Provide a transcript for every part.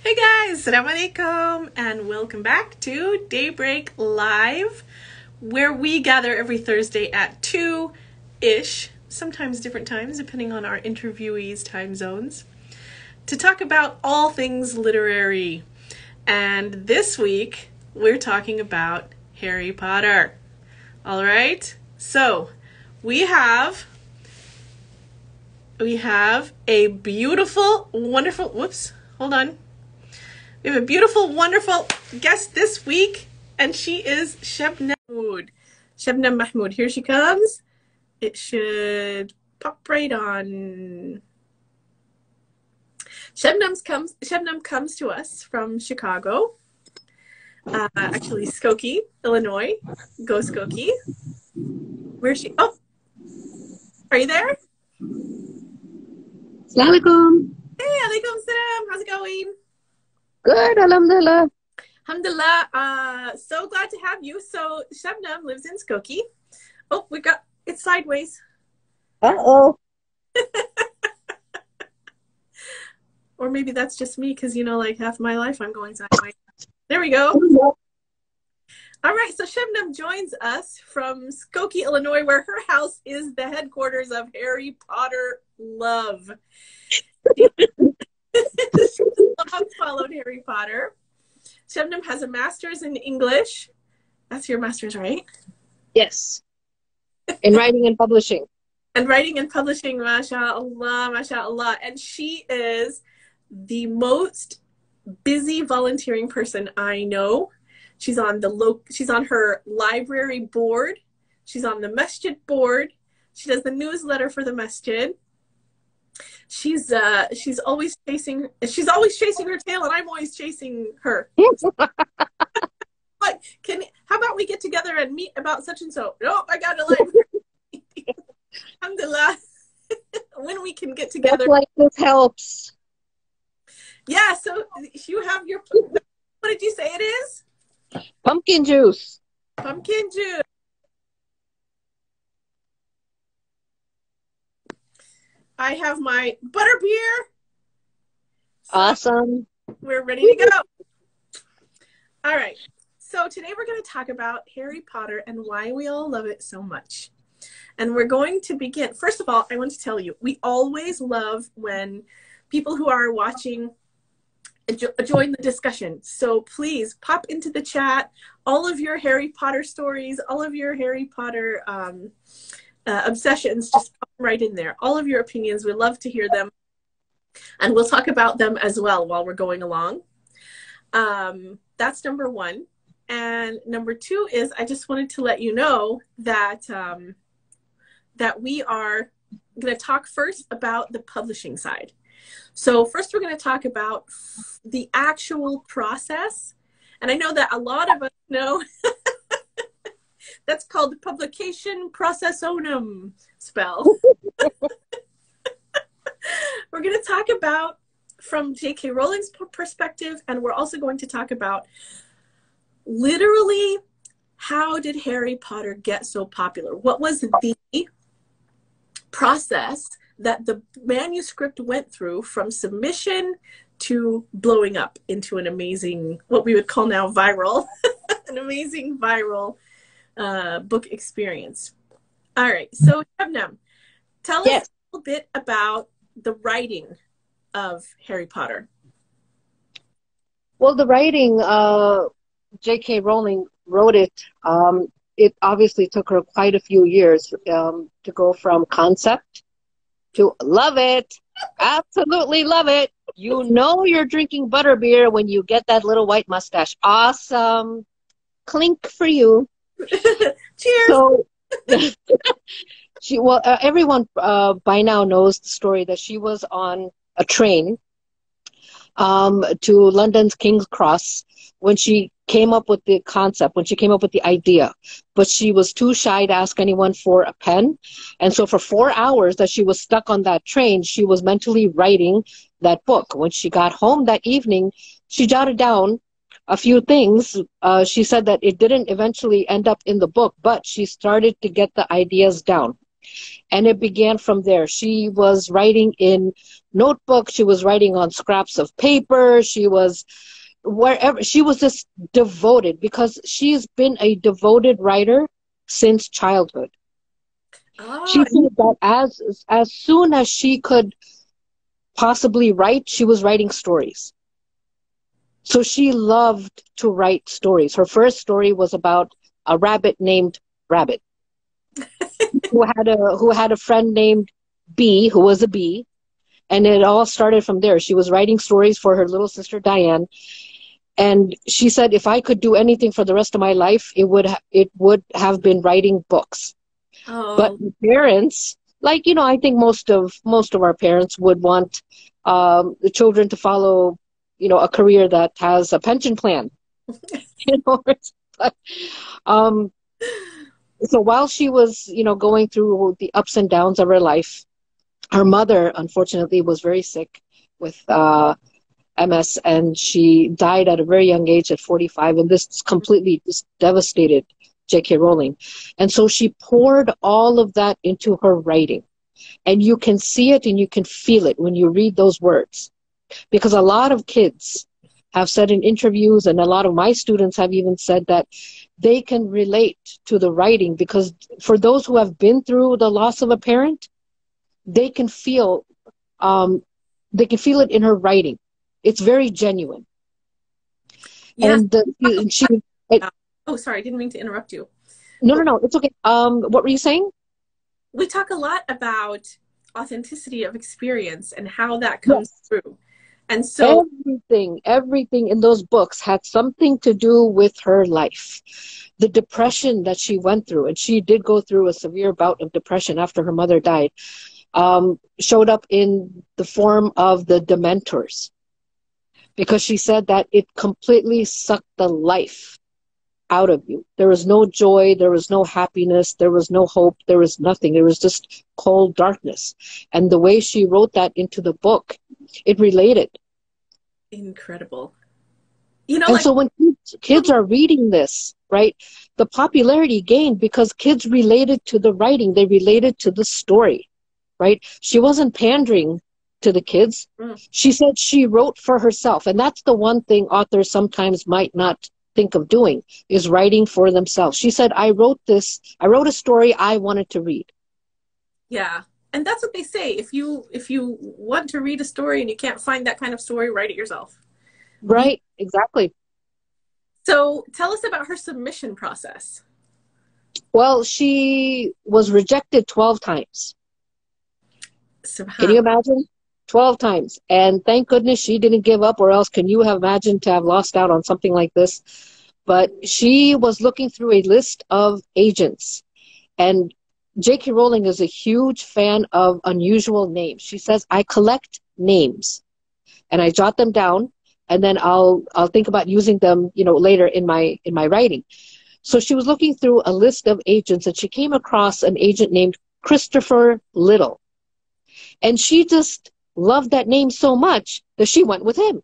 Hey guys, Assalamu alaikum, and welcome back to Daybreak Live, where we gather every Thursday at 2-ish, sometimes different times depending on our interviewees' time zones, to talk about all things literary. And this week, we're talking about Harry Potter. All right? So, we have a beautiful, wonderful, whoops, hold on. We have a beautiful, wonderful guest this week, and she is Shabnam Mahmood. Shabnam Mahmood, here she comes. It should pop right on. Shabnam comes to us from Chicago, actually Skokie, Illinois. Go Skokie. Where's she? Oh, are you there? Assalamu alaikum. Hey, alaikum salam. How's it going? Good, alhamdulillah. Alhamdulillah. So glad to have you. So Shabnam lives in Skokie. Oh, we got it's sideways. Uh-oh. Or maybe that's just me because, you know, like half my life I'm going sideways. There we go. All right. So Shabnam joins us from Skokie, Illinois, where her house is the headquarters of Harry Potter love. I've followed Harry Potter. Shabnam has a master's in English. That's your master's, right? Yes. In writing and publishing. And writing and publishing, mashallah, mashallah. And she is the most busy volunteering person I know. She's on her library board. She's on the masjid board. She does the newsletter for the masjid. She's always chasing her tail, and I'm always chasing her. Like, how about we get together and meet about such and so? Nope, I got a library. Alhamdulillah. When we can get together. That's like this helps. Yeah, so you have your, what did you say it is? Pumpkin juice. Pumpkin juice. I have my butterbeer. So awesome. We're ready to go. All right. So today we're going to talk about Harry Potter and why we all love it so much. And we're going to begin. First of all, I want to tell you, we always love when people who are watching join the discussion. So please pop into the chat all of your Harry Potter stories, all of your Harry Potter obsessions, just pop right in there. All of your opinions, we love to hear them. And we'll talk about them as well while we're going along. That's number one. And number two is I just wanted to let you know that, that we are going to talk first about the publishing side. So first we're going to talk about the actual process. And I know that a lot of us know that's called the publication processonum spell. We're going to talk about from J.K. Rowling's perspective, and we're also going to talk about literally how did Harry Potter get so popular? What was the process that the manuscript went through from submission to blowing up into an amazing, what we would call now viral, an amazing viral book experience. All right, so Shabnam, tell us a little bit about the writing of Harry Potter. Well, the writing, J.K. Rowling wrote it. It obviously took her quite a few years to go from concept to love it. Absolutely love it. You know you're drinking butterbeer when you get that little white mustache. Awesome. Clink for you. Cheers. So, everyone by now knows the story that she was on a train to London's King's Cross when she came up with the concept, when she came up with the idea, but she was too shy to ask anyone for a pen. And so for 4 hours that she was stuck on that train, she was mentally writing that book. When she got home that evening, she jotted down a few things. She said that it didn't eventually end up in the book, but she started to get the ideas down. And it began from there. She was writing in notebooks. She was writing on scraps of paper. She was wherever. She was just devoted because she's been a devoted writer since childhood. She Oh, said that as soon as she could possibly write, she was writing stories. So she loved to write stories. Her first story was about a rabbit named Rabbit, who had a friend named Bee, who was a bee, and it all started from there. She was writing stories for her little sister Diane, and she said, if I could do anything for the rest of my life, it would have been writing books. But oh, the parents, like, you know, I think most of our parents would want the children to follow, you know, a career that has a pension plan. You know, but, so while she was, you know, going through the ups and downs of her life, her mother, unfortunately, was very sick with MS, and she died at a very young age at 45, and this completely just devastated J.K. Rowling. And so she poured all of that into her writing. And you can see it and you can feel it when you read those words. Because a lot of kids have said in interviews, and a lot of my students have even said that they can relate to the writing, because for those who have been through the loss of a parent, they can feel it in her writing. It's very genuine. yes. And she Oh, sorry, I didn't mean to interrupt you. no, it's okay. What were you saying? We talk a lot about authenticity of experience and how that comes through. And so Everything in those books had something to do with her life. The depression that she went through, and she did go through a severe bout of depression after her mother died, showed up in the form of the Dementors, because she said that it completely sucked the life out of you. There was no joy, there was no happiness, there was no hope, there was nothing. There was just cold darkness. And the way she wrote that into the book, it related. incredible. You know, And like, so when kids are reading this, right, the popularity gained because kids related to the writing, they related to the story, right? She wasn't pandering to the kids. She said she wrote for herself. And that's the one thing authors sometimes might not think of doing, is writing for themselves. She said, I wrote a story I wanted to read. yeah. And that's what they say. If you want to read a story and you can't find that kind of story, write it yourself. Right, exactly. So tell us about her submission process. Well, she was rejected 12 times. Can you imagine? 12 times. And thank goodness she didn't give up, or else can you have imagined to have lost out on something like this? But she was looking through a list of agents. And J.K. Rowling is a huge fan of unusual names. She says, I collect names and I jot them down, and then I'll think about using them, you know, later in my writing. So she was looking through a list of agents, and she came across an agent named Christopher Little. And she just loved that name so much that she went with him.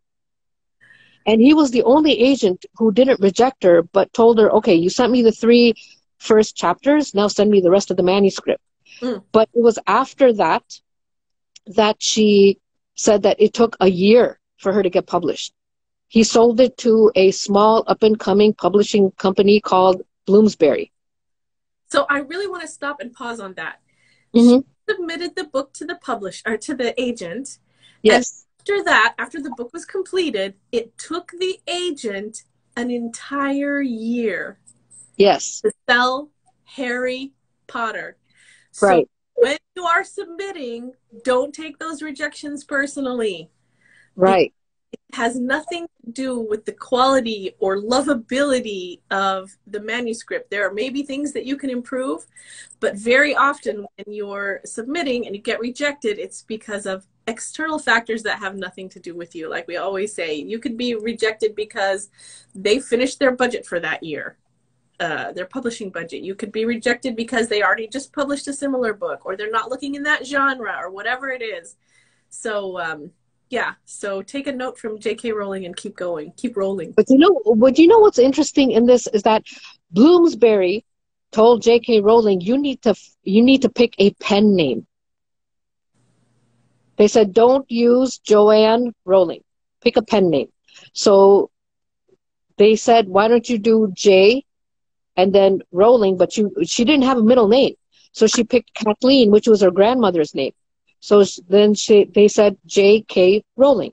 And he was the only agent who didn't reject her, but told her, okay, you sent me the 3 first chapters, now send me the rest of the manuscript. But it was after that she said that it took a year for her to get published. He sold it to a small up-and-coming publishing company called Bloomsbury. So I really want to stop and pause on that. Mm-hmm. She submitted the book to the publisher, or to the agent. Yes. And after the book was completed, it took the agent an entire year. Yes. To sell Harry Potter. Right. So when you are submitting, don't take those rejections personally. Right. It has nothing to do with the quality or lovability of the manuscript. There are maybe things that you can improve, but very often when you're submitting and you get rejected, it's because of external factors that have nothing to do with you. Like we always say, you could be rejected because they finished their budget for that year. Their publishing budget. You could be rejected because they already just published a similar book, or they're not looking in that genre, or whatever it is. So so take a note from J.K. Rowling and keep going, keep rolling. But you know what's interesting in this is that Bloomsbury told J.K. Rowling, you need to pick a pen name. They said, don't use Joanne Rowling. Pick a pen name. So they said, why don't you do J and then Rowling? But she didn't have a middle name. So she picked Kathleen, which was her grandmother's name. So then they said J.K. Rowling.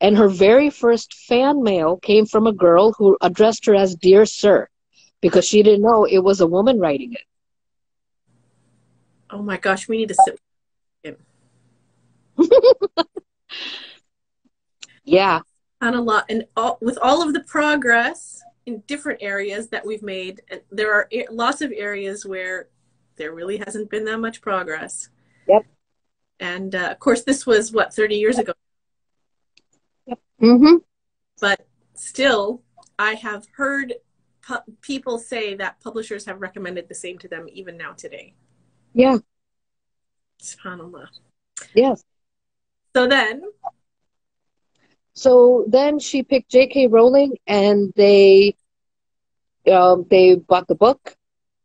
And her very first fan mail came from a girl who addressed her as Dear Sir, because she didn't know it was a woman writing it. Oh my gosh, we need to sit. Yeah. On a lot, and with all of the progress in different areas that we've made, there are lots of areas where there really hasn't been that much progress. Yep. And of course, this was what, 30 years ago. Yep. Mm-hmm. But still, I have heard people say that publishers have recommended the same to them even now today. Yeah. SubhanAllah. Yes. So then she picked J.K. Rowling, and they bought the book,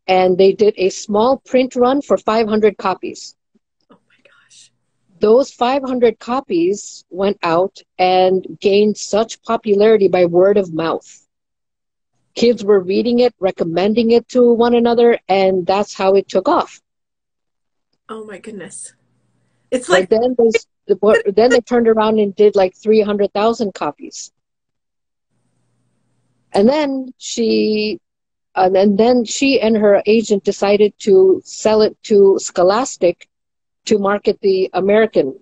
and they did a small print run for 500 copies. Oh my gosh. Those 500 copies went out and gained such popularity by word of mouth. Kids were reading it, recommending it to one another, and that's how it took off. Oh my goodness. It's like... Then they turned around and did like 300,000 copies. And then she and her agent decided to sell it to Scholastic to market the American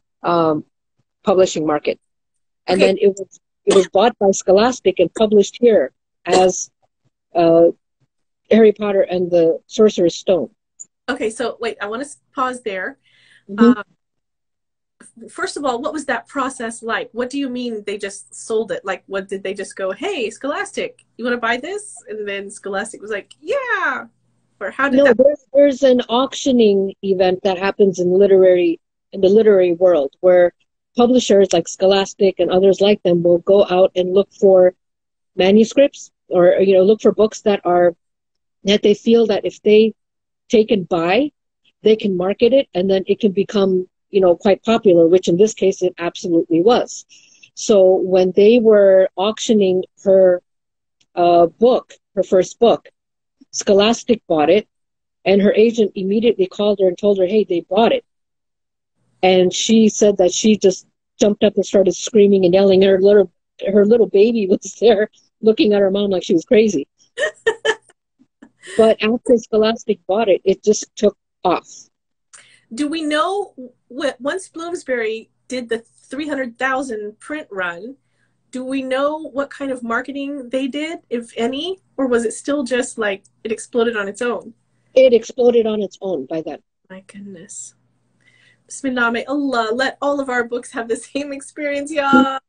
publishing market. And then it was bought by Scholastic and published here as Harry Potter and the Sorcerer's Stone. Okay, so wait, I want to pause there. Mm-hmm. First of all, what was that process like? What do you mean they just sold it? Like, what did they just go, hey, Scholastic, you want to buy this? And then Scholastic was like, yeah. Or how did that? There's an auctioning event that happens in the literary world, where publishers like Scholastic and others like them will go out and look for manuscripts, or look for books that they feel that if they take and buy, they can market it, and then it can become quite popular, which in this case it absolutely was. So when they were auctioning her book, her first book, Scholastic bought it, and her agent immediately called her and told her, hey, they bought it. And she said that she just jumped up and started screaming and yelling. Her little baby was there looking at her mom like she was crazy. But after Scholastic bought it, it just took off. Do we know once Bloomsbury did the 300,000 print run, do we know what kind of marketing they did, if any, or was it still just like it exploded on its own? It exploded on its own by then. My goodness. Bismillah, may Allah let all of our books have the same experience, ya.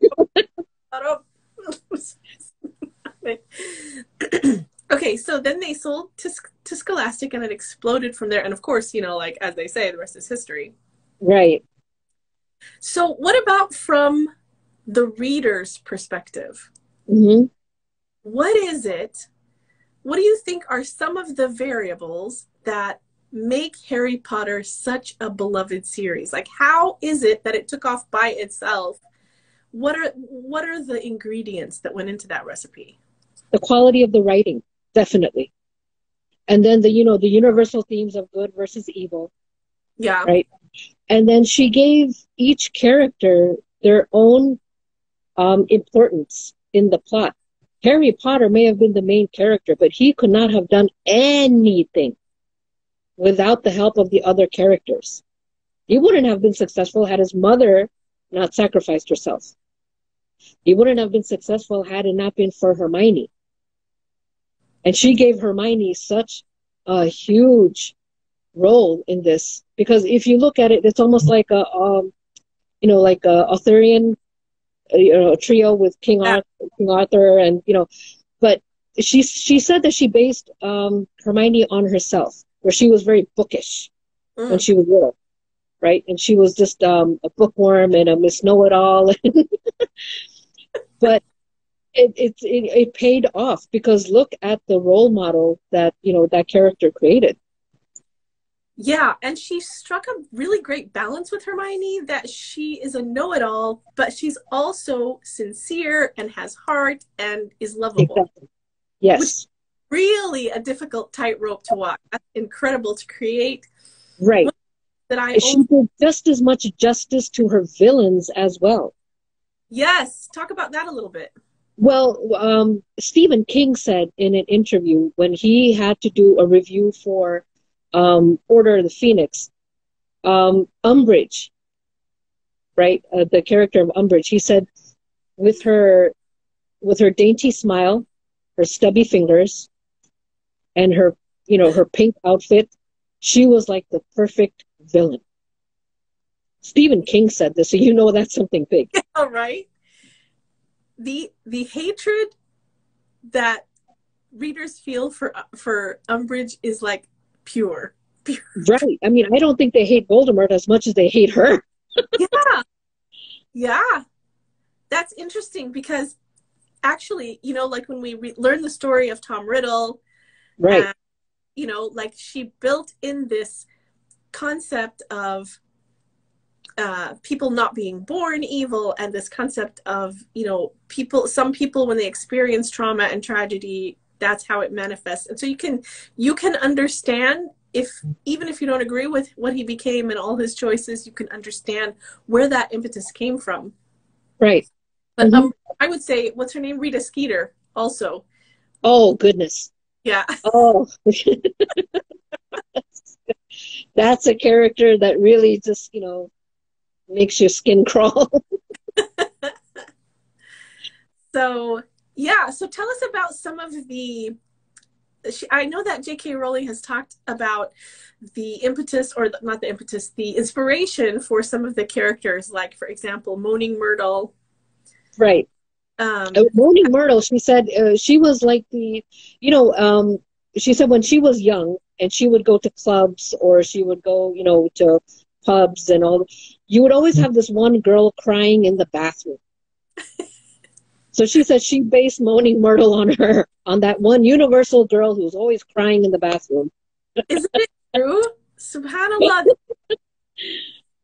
Okay, so then they sold to Scholastic, and it exploded from there. And of course, like as they say, the rest is history. Right. So what about from the reader's perspective? Mm-hmm. What do you think are some of the variables that make Harry Potter such a beloved series? Like, how is it that it took off by itself? What are the ingredients that went into that recipe? The quality of the writing. Definitely. And then the universal themes of good versus evil. Yeah. Right. And then she gave each character their own importance in the plot. Harry Potter may have been the main character, but he could not have done anything without the help of the other characters. He wouldn't have been successful had his mother not sacrificed herself. He wouldn't have been successful had it not been for Hermione. And she gave Hermione such a huge role in this, because if you look at it, it's almost like a Arthurian, a trio with King Arthur, and But she said that she based Hermione on herself, where she was very bookish when she was little, right? And she was just a bookworm and a Miss Know-It-all. But it paid off, because look at the role model that, that character created. Yeah, and she struck a really great balance with Hermione, that she is a know-it-all, but she's also sincere and has heart and is lovable. Exactly. Yes. Which is really a difficult tightrope to walk. That's incredible to create. Right. She did just as much justice to her villains as well. Yes. Talk about that a little bit. Well, Stephen King said in an interview when he had to do a review for Order of the Phoenix, Umbridge, right? The character of Umbridge, he said, with her dainty smile, her stubby fingers, and her pink outfit, she was like the perfect villain. Stephen King said this, so that's something big. All right. The hatred that readers feel for Umbridge is like pure. Right. I mean, I don't think they hate Voldemort as much as they hate her. Yeah. That's interesting, because actually, like when we learn the story of Tom Riddle, right? Like she built in this concept of people not being born evil, and this concept of some people, when they experience trauma and tragedy, that's how it manifests. And so you can understand, even if you don't agree with what he became and all his choices, you can understand where that impetus came from. Right. But I would say, what's her name? Rita Skeeter also. Oh, goodness. Yeah. Oh. That's a character that really just, makes your skin crawl. So, yeah. So tell us about some of I know that J.K. Rowling has talked about the impetus, or not the impetus, the inspiration for some of the characters, like, for example, Moaning Myrtle. Right. Moaning Myrtle, she said, she was like she said when she was young and she would go to clubs, or she would go, to pubs and all, you would always have this one girl crying in the bathroom. So she said she based Moaning Myrtle on that one universal girl who's always crying in the bathroom. Isn't it true? SubhanAllah.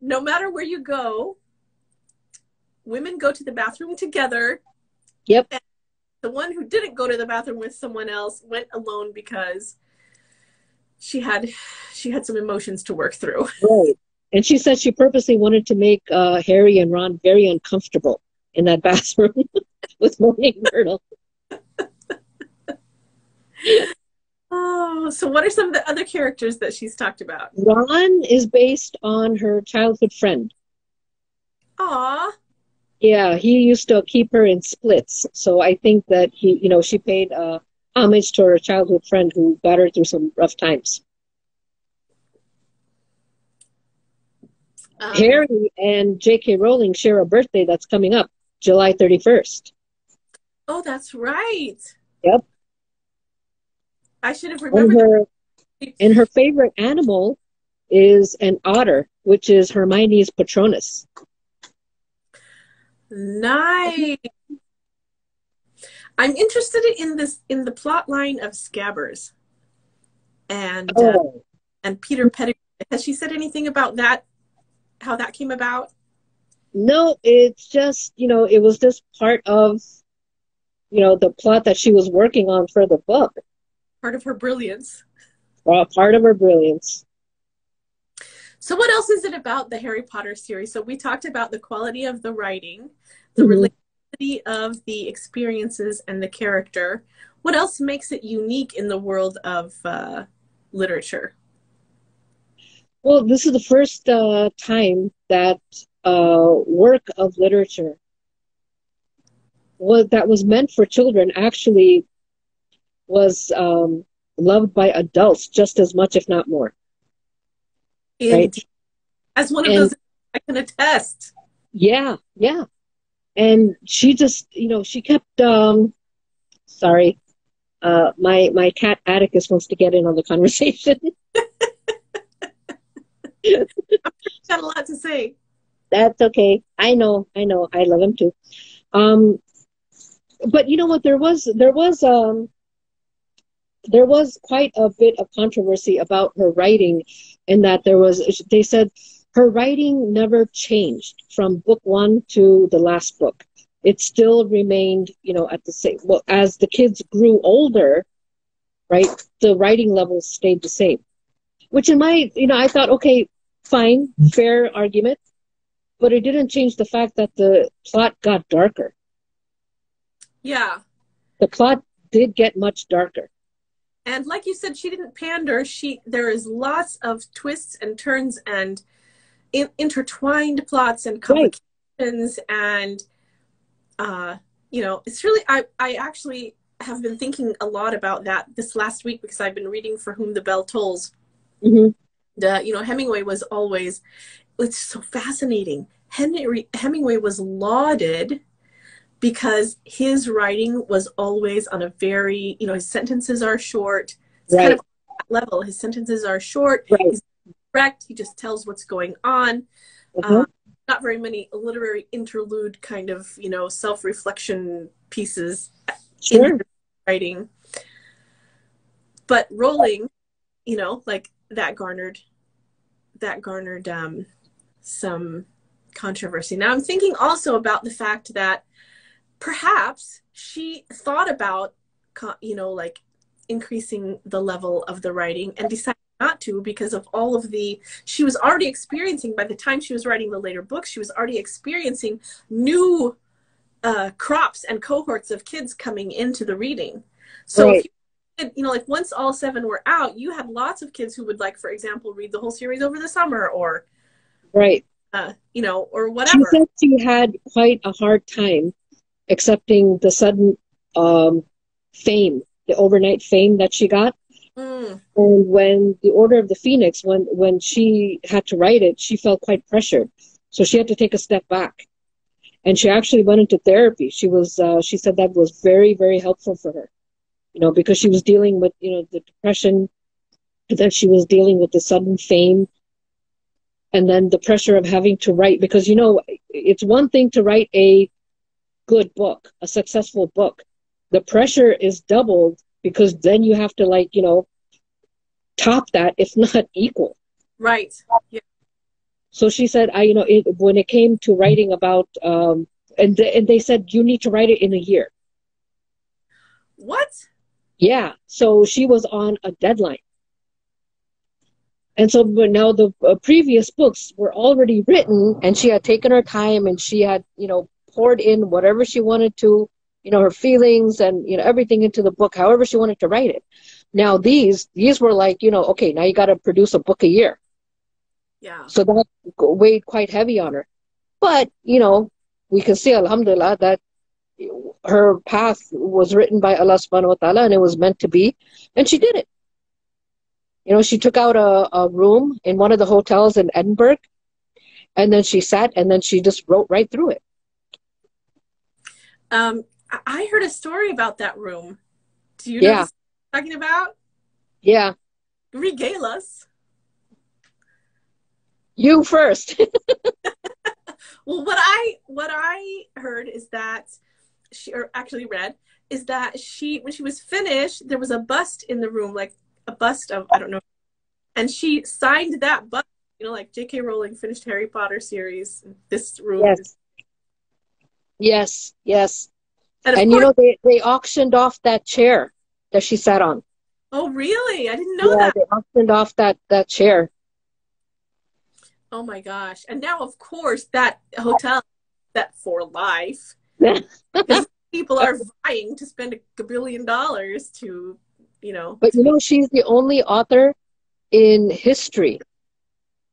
No matter where you go, women go to the bathroom together. Yep. And the one who didn't go to the bathroom with someone else went alone because she had some emotions to work through. Right. And she said she purposely wanted to make Harry and Ron very uncomfortable in that bathroom with Moaning Myrtle. Oh, so what are some of the other characters that she's talked about? Ron is based on her childhood friend. Aw. Yeah, he used to keep her in splits. So I think that she paid homage to her childhood friend who got her through some rough times. Harry and J.K. Rowling share a birthday that's coming up, July 31st. Oh, that's right. Yep. I should have remembered. And her favorite animal is an otter, which is Hermione's Patronus. Nice. I'm interested in the plot line of Scabbers and Peter Pettigrew. Has she said anything about that? How that came about? No, it's just, it was just part of, the plot that she was working on for the book. Part of her brilliance. Part of her brilliance. So what else is it about the Harry Potter series? So we talked about the quality of the writing, the relatability of the experiences and the character. What else makes it unique in the world of literature? Well, this is the first time that work of literature that was meant for children actually was loved by adults just as much, if not more. Right? As one of those, I can attest. Yeah, yeah. And she just, she kept, sorry, my cat Atticus wants to get in on the conversation. Got a lot to say. That's okay. I know. I love him too. But you know what? There was quite a bit of controversy about her writing, in that they said her writing never changed from book one to the last book. It still remained, at the same. Well, as the kids grew older, right, the writing levels stayed the same. Which I thought, okay, fine, fair argument, but it didn't change the fact that the plot got darker. Yeah. The plot did get much darker. And like you said, she didn't pander. There is lots of twists and turns and intertwined plots and complications. Right. And, it's really, I actually have been thinking a lot about that this last week, because I've been reading For Whom the Bell Tolls. Mm-hmm. Hemingway was always, it's so fascinating. Hemingway was lauded because his writing was always on a very, his sentences are short. It's kind of that level. His sentences are short. Right. He's direct. He just tells what's going on. Mm-hmm. Not very many literary interlude kind of, self-reflection pieces in his writing. But Rowling, like that garnered some controversy. Now I'm thinking also about the fact that perhaps she thought about, like increasing the level of the writing and decided not to, because of all of she was already experiencing, by the time she was writing the later books, she was already experiencing new crops and cohorts of kids coming into the reading. So if you, like once all 7 were out, you had lots of kids who would, like, for example, read the whole series over the summer, or or whatever. She said she had quite a hard time accepting the sudden fame, the overnight fame that she got. And when the Order of the Phoenix, when she had to write it, she felt quite pressured. So she had to take a step back. And she actually went into therapy. She said that was very, very helpful for her, because she was dealing with, the depression, that she was dealing with the sudden fame, and then the pressure of having to write, because, it's one thing to write a good book, a successful book. The pressure is doubled, because then you have to, top that, if not equal. Right. Yeah. So she said, when it came to writing about, and they said, you need to write it in a year. What? Yeah. So she was on a deadline. And so, but now the previous books were already written, and she had taken her time, and she had, poured in whatever she wanted to, her feelings and, everything into the book, however she wanted to write it. Now these were like, okay, now you got to produce a book a year. Yeah. So that weighed quite heavy on her. But, we can see, alhamdulillah, that her path was written by Allah subhanahu wa ta'ala, and it was meant to be. And she did it. She took out a room in one of the hotels in Edinburgh, and then she sat, and then she just wrote right through it. I heard a story about that room. Do you know what I'm talking about? Yeah. Regale us. You first. Well, what I heard is that actually read, is that when she was finished, there was a bust in the room, like a bust of, I don't know, and she signed that bust, like J.K. Rowling finished Harry Potter series, this room. Yes. And course, they auctioned off that chair that she sat on. Oh, really? I didn't know that. They auctioned off that chair. Oh my gosh. And now, of course, that hotel set for life. Because people are vying to spend $1 billion to, But she's the only author in history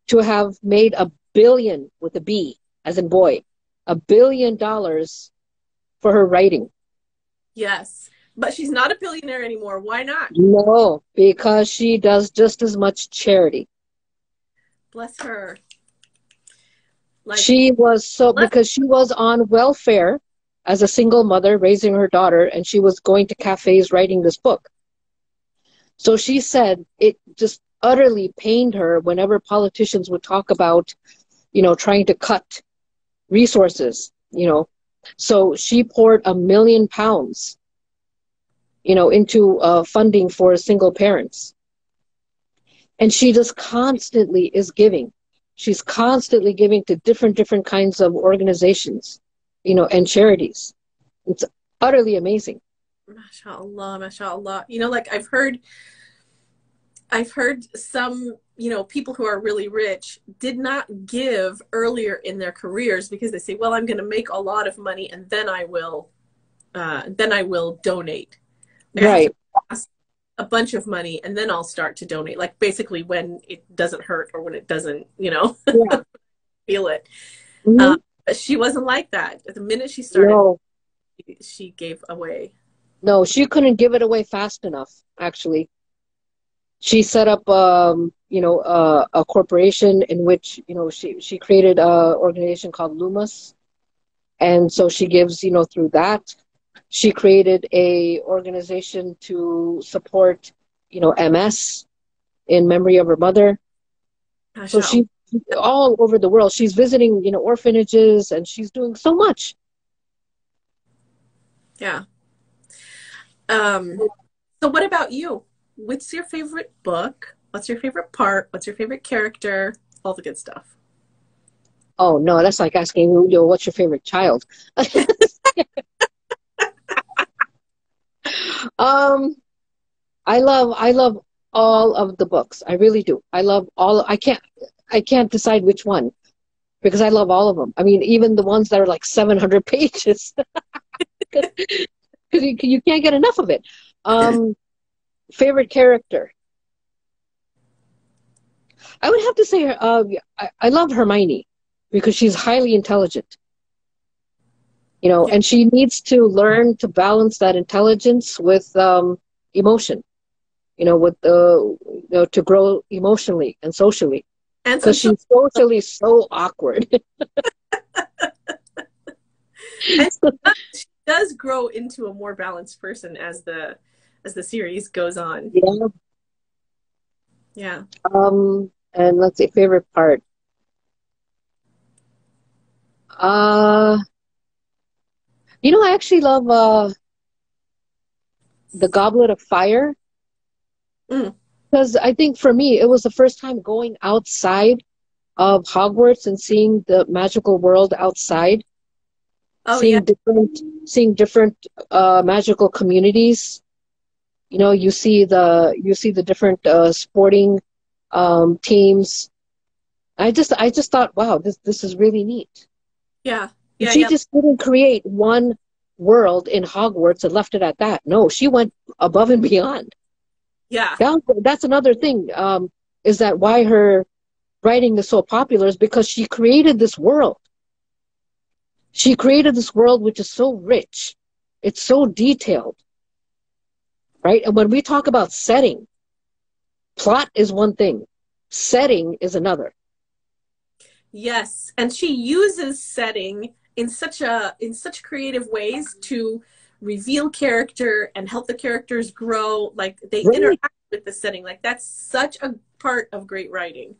to have made $1 billion, with a B, as in boy, $1 billion for her writing. Yes. But she's not a billionaire anymore. Why not? No, because she does just as much charity. Bless her. Because she was on welfare as a single mother raising her daughter, and she was going to cafes writing this book. So she said it just utterly pained her whenever politicians would talk about, trying to cut resources, So she poured £1 million, into funding for single parents. And she just constantly is giving. She's constantly giving to different kinds of organizations, and charities. It's utterly amazing. MashaAllah, MashaAllah. Like I've heard some, people who are really rich did not give earlier in their careers because they say, well, I'm going to make a lot of money and then I will donate. Like, I have Right. to amass a bunch of money and then I'll start to donate. Like basically when it doesn't hurt or when it doesn't, Yeah. feel it. Mhm. But she wasn't like that. The minute she started, No, she gave away. no, she couldn't give it away fast enough, actually. She set up, a corporation in which, she created an organization called Lumus. And so she gives, through that. She created a organization to support, MS in memory of her mother. So MashaAllah. she's all over the world. She's visiting, orphanages, and she's doing so much. Yeah. So what about you? What's your favorite book? What's your favorite part? What's your favorite character? All the good stuff. Oh no, that's like asking, what's your favorite child? Um, I love all of the books. I really do. I love all. I can't decide which one because I love all of them. I mean, even the ones that are like 700 pages, because you can't get enough of it. Favorite character? I would have to say, I love Hermione because she's highly intelligent. Yeah. And she needs to learn to balance that intelligence with emotion. To grow emotionally and socially, And because she's socially so awkward. and she does grow into a more balanced person as the series goes on. Yeah. Yeah. And let's see, favorite part. I actually love the Goblet of Fire, Mm. because I think for me it was the first time going outside of Hogwarts and seeing the magical world outside, Oh yeah. seeing different magical communities. You see the different sporting teams. I just thought, wow, this is really neat. Yeah. And Yeah. she Yeah. just didn't create one world in Hogwarts and left it at that. No, she went above and beyond. Yeah. That's another thing. Is that why her writing is so popular? Is because she created this world. She created this world which is so rich. It's so detailed, right? And when we talk about setting, plot is one thing, setting is another. Yes. And she uses setting in such creative ways to reveal character and help the characters grow. Like they Right. interact with the setting. Like that's such a part of great writing.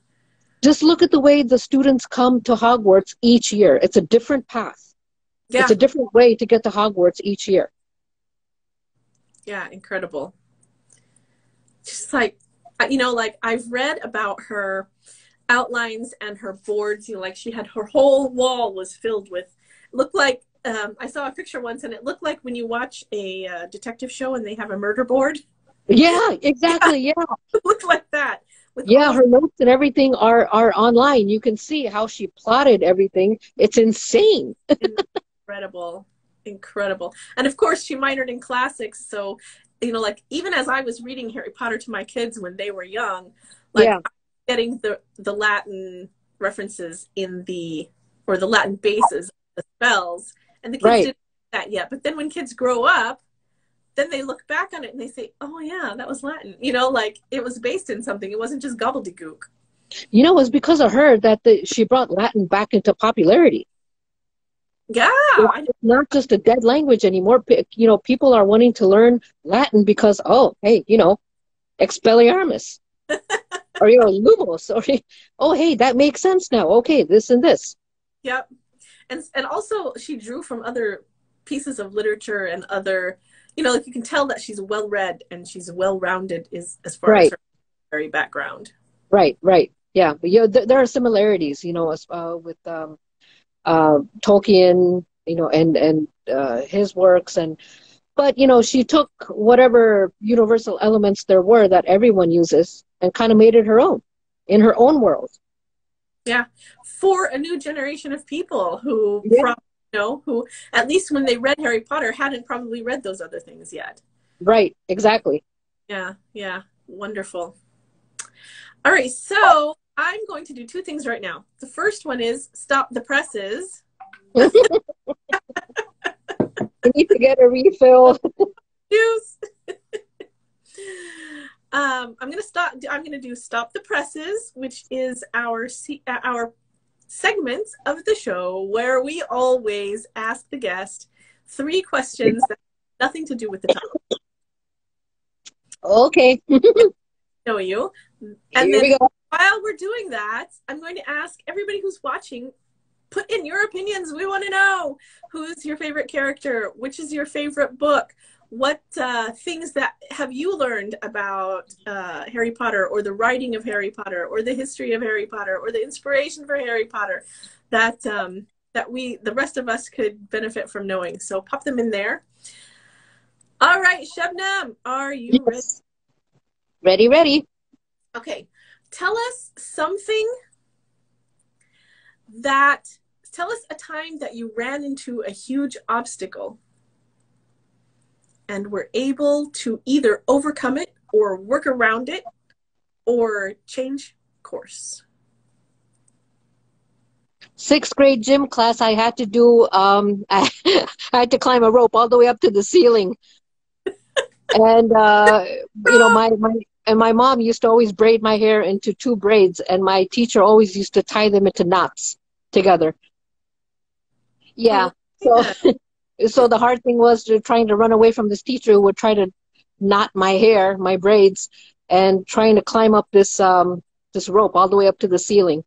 Just look at the way the students come to Hogwarts each year. It's a different path. It's Yeah. a different way to get to Hogwarts each year. Yeah. Incredible. Just like, like I've read about her outlines and her boards, like she had her whole wall was filled with, looked like, I saw a picture once and it looked like when you watch a detective show and they have a murder board. Yeah, exactly. Yeah. It looked like that. With Yeah, all her notes and everything are online. You can see how she plotted everything. It's insane. incredible, incredible. And of course she minored in classics. So, like even as I was reading Harry Potter to my kids when they were young, like Yeah, getting the Latin references or the Latin bases of the spells. And the kids right. didn't do that yet. But then when kids grow up, then they look back on it and they say, oh yeah, that was Latin. Like it was based in something. It wasn't just gobbledygook. It was because of her that she brought Latin back into popularity. Yeah. It's not just a dead language anymore. People are wanting to learn Latin because, oh, hey, Expelliarmus, or Lumos, or oh, hey, that makes sense now. Okay, this and this. Yep. And also she drew from other pieces of literature and other, you know, like you can tell that she's well read and she's well rounded is as far as Right. her literary background. Right. Right. Yeah. But yeah, there are similarities, you know, with Tolkien, you know, and his works, and but you know, she took whatever universal elements there were that everyone uses and kind of made it her own in her own world. Yeah, for a new generation of people who Yeah. probably, you know, who at least when they read Harry Potter hadn't probably read those other things yet. Right. Exactly. Yeah, yeah, wonderful. All right, so I'm going to do two things right now. The first one is stop the presses. You need to get a refill. Juice. I'm gonna do stop the presses, which is our segment of the show where we always ask the guest 3 questions that have nothing to do with the topic. Okay. Know you. And Here then we go. while we're doing that, I'm going to ask everybody who's watching, put in your opinions. We want to know who's your favorite character, which is your favorite book, what things that have you learned about Harry Potter or the writing of Harry Potter or the history of Harry Potter or the inspiration for Harry Potter that the rest of us could benefit from knowing. So pop them in there. All right, Shabnam, are you ready? Ready, ready. Okay, tell us a time that you ran into a huge obstacle and were able to either overcome it or work around it or change course. 6th grade gym class, I had to do, I had to climb a rope all the way up to the ceiling. And, you know, my mom used to always braid my hair into 2 braids, and my teacher always used to tie them into knots together. Yeah. So the hard thing was trying to run away from this teacher who would try to knot my hair, my braids, and trying to climb up this rope all the way up to the ceiling.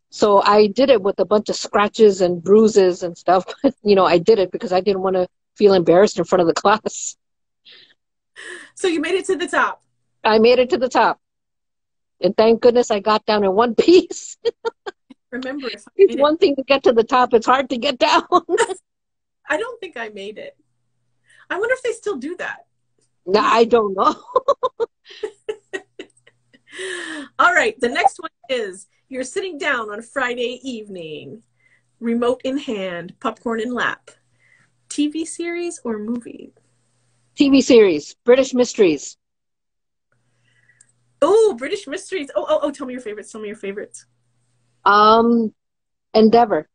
So I did it with a bunch of scratches and bruises and stuff. You know, I did it because I didn't want to feel embarrassed in front of the class. So you made it to the top. I made it to the top. And thank goodness I got down in one piece. Remember, It's one thing to get to the top. It's hard to get down. I don't think I made it. I wonder if they still do that. No, I don't know. All right. The next one is you're sitting down on Friday evening, remote in hand, popcorn in lap. TV series or movie? TV series, British Mysteries. Oh, British Mysteries. Oh, tell me your favorites. Tell me your favorites. Endeavor.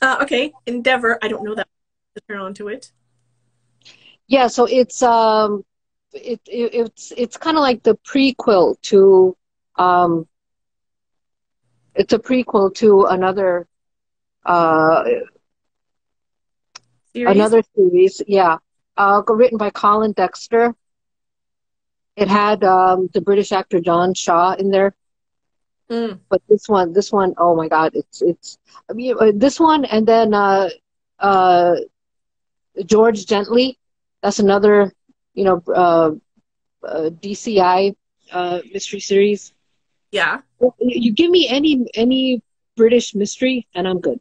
Okay. Endeavor. I don't know that. To turn on to it. Yeah, so it's it's kind of like the prequel to it's a prequel to another series. Yeah. Written by Colin Dexter. It had the British actor John Shaw in there. But this one, oh my God, it's I mean, this one, and then George Gently. That's another, you know, DCI mystery series. Yeah. You give me any British mystery, and I'm good.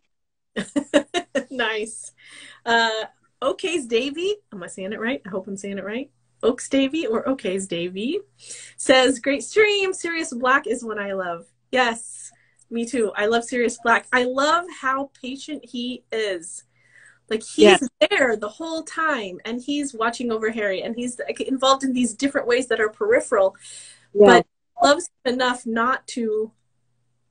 Nice. Okay's Davy. Am I saying it right? I hope I'm saying it right. Oaks Davy or Okay's Davy says, great stream. Sirius Black is one I love. Yes, me too. I love Sirius Black. I love how patient he is. Like he's there the whole time and he's watching over Harry and he's involved in these different ways that are peripheral, but loves him enough not to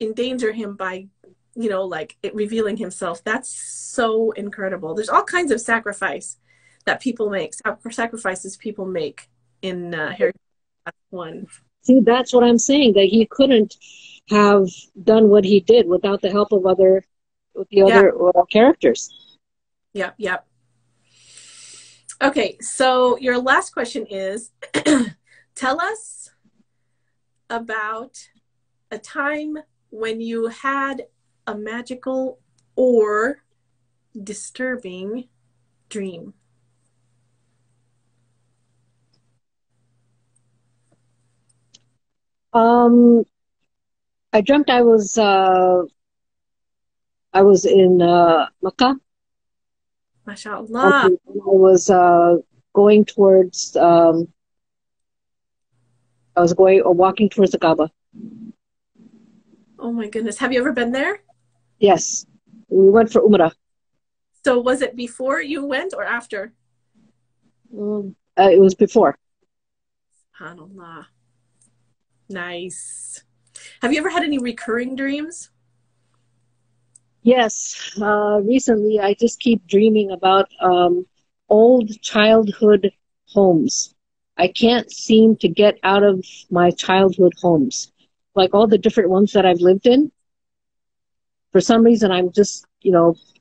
endanger him by, you know, like revealing himself. That's so incredible. There's all kinds of sacrifices people make in Harry Potter 1. See, that's what I'm saying, that he couldn't have done what he did without the help of other characters. Yep. Okay, so your last question is, tell us about a time when you had a magical or disturbing dream? I dreamt I was in Makkah. MashaAllah. I was going towards I was going or walking towards the Kaaba. Oh my goodness. Have you ever been there? Yes, we went for Umrah. So was it before you went or after? It was before. SubhanAllah. Nice. Have you ever had any recurring dreams? Yes, recently I just keep dreaming about old childhood homes. I can't seem to get out of my childhood homes, like all the different ones that I've lived in. For some reason, I'm just,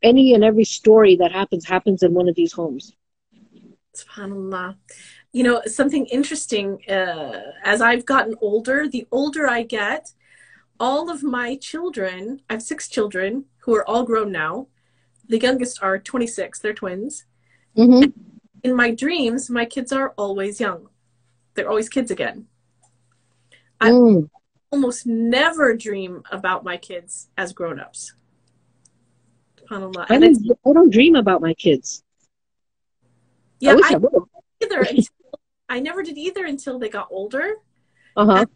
any and every story that happens in one of these homes. SubhanAllah. You know, something interesting, as I've gotten older, the older I get, all of my children, I have 6 children who are all grown now. The youngest are 26, they're twins. Mm-hmm. In my dreams, my kids are always young. They're always kids again. I almost never dream about my kids as grown-ups. SubhanAllah. And I don't dream about my kids. Yeah, I wish I would. I never did either until they got older. Uh-huh. And,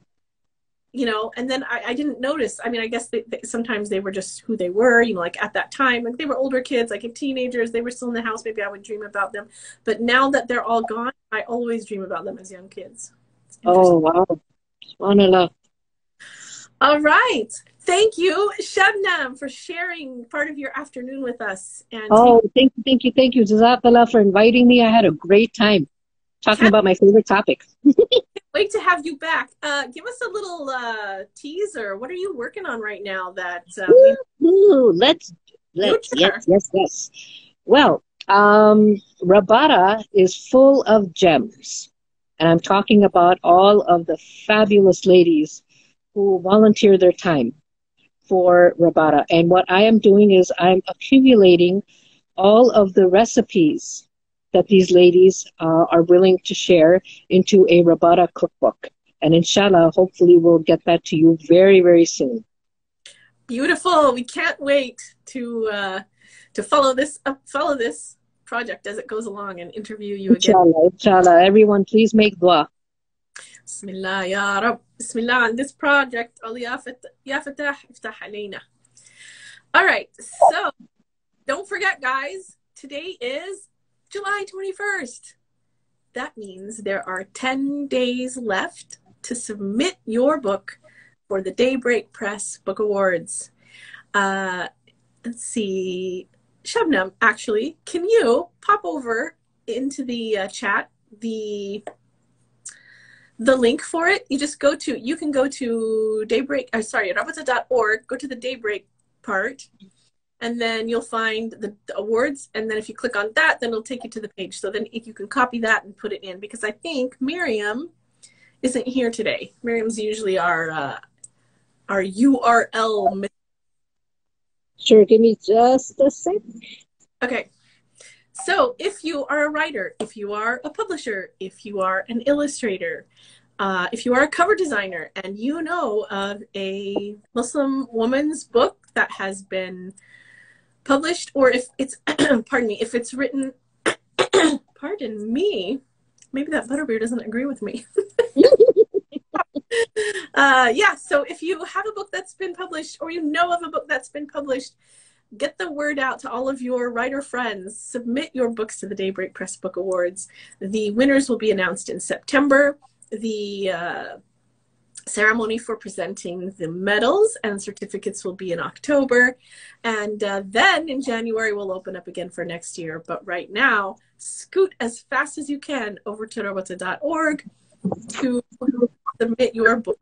and then I didn't notice. I mean, I guess sometimes they were just who they were, like at that time, like they were older kids, like teenagers, they were still in the house. Maybe I would dream about them. But now that they're all gone, I always dream about them as young kids. Oh, wow. SubhanAllah. All right. Thank you, Shabnam, for sharing part of your afternoon with us. And thank you. Jazakallah for inviting me. I had a great time talking about my favorite topic. Wait to have you back. Give us a little teaser. What are you working on right now? Yes. Well, Rabata is full of gems, and I'm talking about all of the fabulous ladies who volunteer their time for Rabata. And what I am doing is I'm accumulating all of the recipes that these ladies are willing to share into a Rabata cookbook. And inshallah, hopefully we'll get that to you very, very soon. Beautiful. We can't wait to follow this project as it goes along and interview you again. Inshallah. Everyone, please make dua. Bismillah, ya Rab. Bismillah on this project. Ya Fatah, iftah alayna. All right. So don't forget, guys, today is July 21st. That means there are 10 days left to submit your book for the Daybreak Press Book Awards. Let's see. Shabnam, actually, can you pop over into the chat the link for it? You can go to rabata.org, go to the Daybreak part, and then you'll find the awards. And then if you click on that, then it'll take you to the page. So then if you can copy that and put it in, because I think Miriam isn't here today. Miriam's usually our URL. Sure, give me just a sec. Okay. So if you are a writer, if you are a publisher, if you are an illustrator, if you are a cover designer and you know of a Muslim woman's book that has been published, or if it's, pardon me, if it's written, pardon me, maybe that butterbeer doesn't agree with me. So if you have a book that's been published, or you know of a book that's been published, get the word out to all of your writer friends. Submit your books to the Daybreak Press Book Awards. The winners will be announced in September. The ceremony for presenting the medals and certificates will be in October. And then in January, we'll open up again for next year. But right now, scoot as fast as you can over to rabata.org to submit your book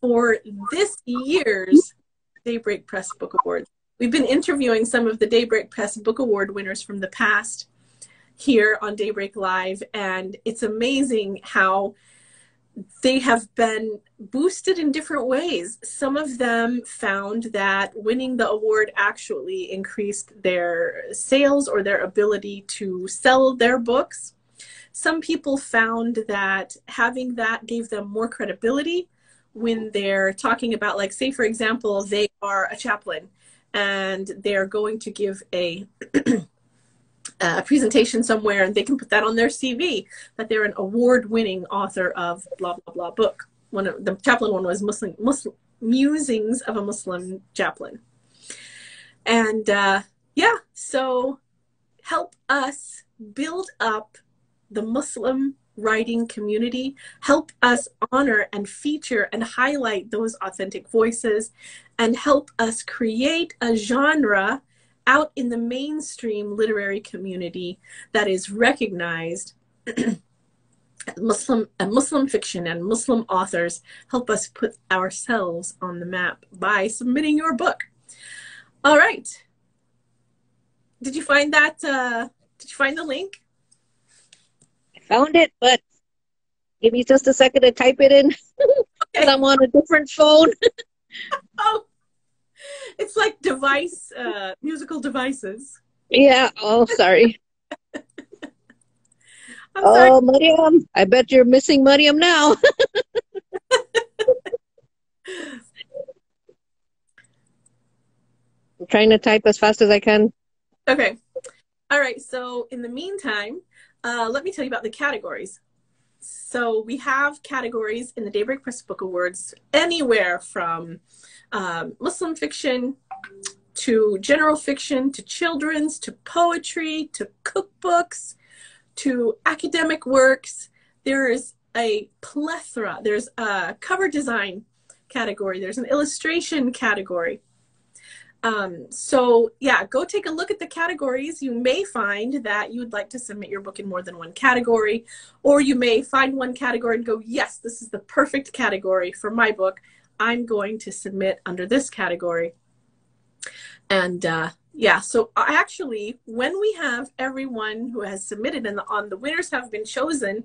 for this year's Daybreak Press Book Awards. We've been interviewing some of the Daybreak Press Book Award winners from the past here on Daybreak Live, and it's amazing how they have been boosted in different ways. Some of them found that winning the award actually increased their sales or their ability to sell their books. Some people found that having that gave them more credibility when they're talking about, like, say, for example, they are a chaplain and they're going to give a presentation somewhere, and they can put that on their CV that they're an award-winning author of blah blah blah book. One of the chaplain one was Muslim Musings of a Muslim Chaplain, and yeah, so help us build up the Muslim writing community. Help us honor and feature and highlight those authentic voices, and help us create a genre out in the mainstream literary community that is recognized. Muslim fiction and Muslim authors. Help us put ourselves on the map by submitting your book. All right. Did you find that? Did you find the link? I found it, but give me just a second to type it in. Okay. I'm on a different phone. Oh. It's like musical devices. Yeah. Oh, sorry. I'm sorry. Oh, Mariam. I bet you're missing Mariam now. I'm trying to type as fast as I can. Okay. All right. So in the meantime, let me tell you about the categories. So we have categories in the Daybreak Press Book Awards, anywhere from Muslim fiction to general fiction to children's to poetry to cookbooks to academic works. There is a plethora. There's a cover design category. There's an illustration category. So yeah, go take a look at the categories. You may find that you would like to submit your book in more than one category, or you may find one category and go, yes, this is the perfect category for my book. I'm going to submit under this category. And yeah, so actually, when we have everyone who has submitted and the winners have been chosen,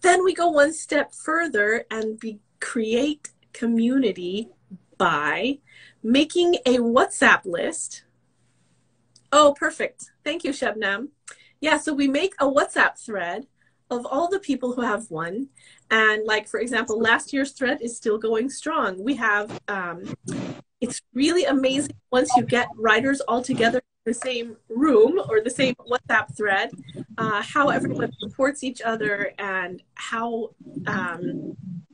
then we go one step further and we create community by making a WhatsApp list. Oh, perfect. Thank you, Shabnam. Yeah, so we make a WhatsApp thread of all the people who have won. And like, for example, last year's thread is still going strong. We have, it's really amazing once you get writers all together in the same room or the same WhatsApp thread, how everyone supports each other and how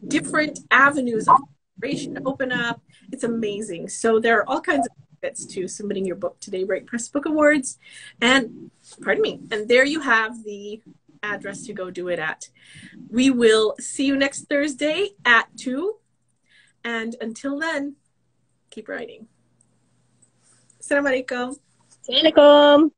different avenues of inspiration open up. It's amazing. So there are all kinds of benefits to submitting your book to Daybreak Press Book Awards. And, pardon me, and there you have the address to go do it at. We will see you next Thursday at 2. And until then, keep writing. Assalamu alaikum. Assalamualaikum.